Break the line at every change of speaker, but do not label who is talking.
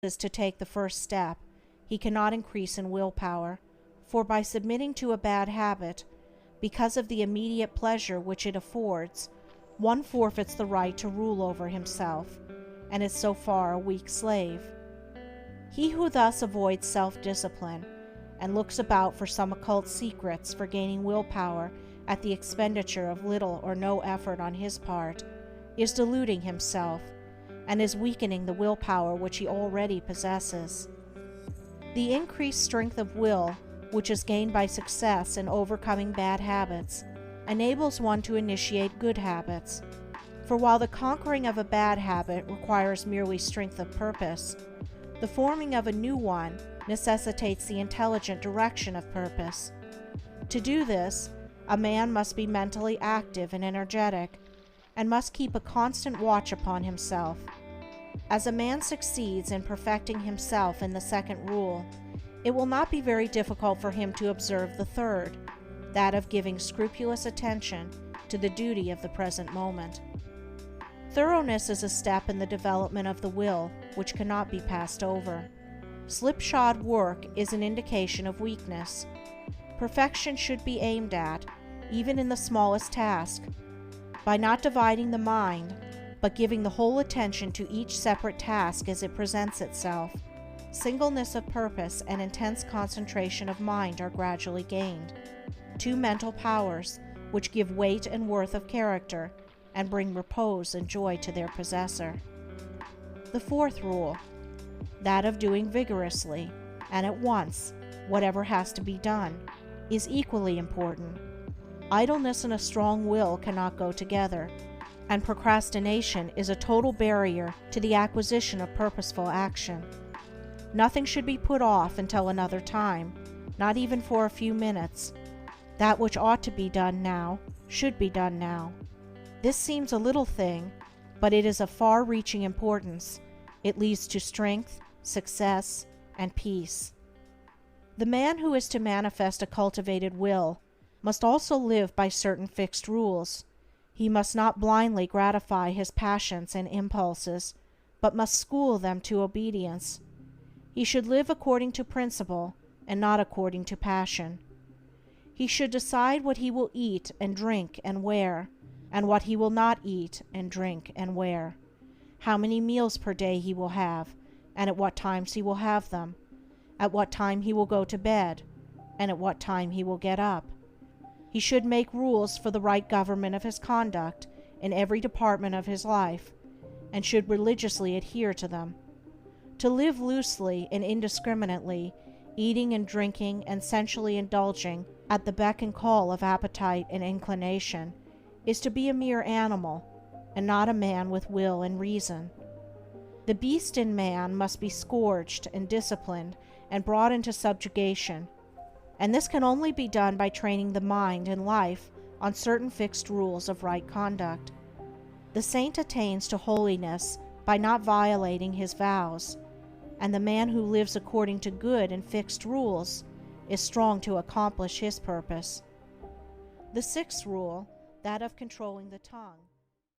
to take the first step, he cannot increase in willpower, for by submitting to a bad habit, because of the immediate pleasure which it affords, one forfeits the right to rule over himself, and is so far a weak slave. He who thus avoids self-discipline, and looks about for some occult secrets for gaining willpower at the expenditure of little or no effort on his part, is deluding himself, and is weakening the willpower which he already possesses. The increased strength of will, which is gained by success in overcoming bad habits, enables one to initiate good habits. For while the conquering of a bad habit requires merely strength of purpose, the forming of a new one necessitates the intelligent direction of purpose. To do this, a man must be mentally active and energetic, and must keep a constant watch upon himself. As a man succeeds in perfecting himself in the second rule, it will not be very difficult for him to observe the third, that of giving scrupulous attention to the duty of the present moment. Thoroughness is a step in the development of the will which cannot be passed over. Slipshod work is an indication of weakness. Perfection should be aimed at, even in the smallest task, by not dividing the mind, but giving the whole attention to each separate task as it presents itself. Singleness of purpose and intense concentration of mind are gradually gained, two mental powers which give weight and worth of character and bring repose and joy to their possessor. The fourth rule, that of doing vigorously and at once whatever has to be done, is equally important. Idleness and a strong will cannot go together, and procrastination is a total barrier to the acquisition of purposeful action. Nothing should be put off until another time, not even for a few minutes. That which ought to be done now should be done now. This seems a little thing, but it is of far-reaching importance. It leads to strength, success, and peace. The man who is to manifest a cultivated will must also live by certain fixed rules. He must not blindly gratify his passions and impulses, but must school them to obedience. He should live according to principle and not according to passion. He should decide what he will eat and drink and wear, and what he will not eat and drink and wear, how many meals per day he will have, and at what times he will have them, at what time he will go to bed, and at what time he will get up. He should make rules for the right government of his conduct in every department of his life, and should religiously adhere to them. To live loosely and indiscriminately, eating and drinking and sensually indulging at the beck and call of appetite and inclination, is to be a mere animal, and not a man with will and reason. The beast in man must be scourged and disciplined and brought into subjugation, and this can only be done by training the mind and life on certain fixed rules of right conduct. The saint attains to holiness by not violating his vows, and the man who lives according to good and fixed rules is strong to accomplish his purpose. The sixth rule, that of controlling the tongue,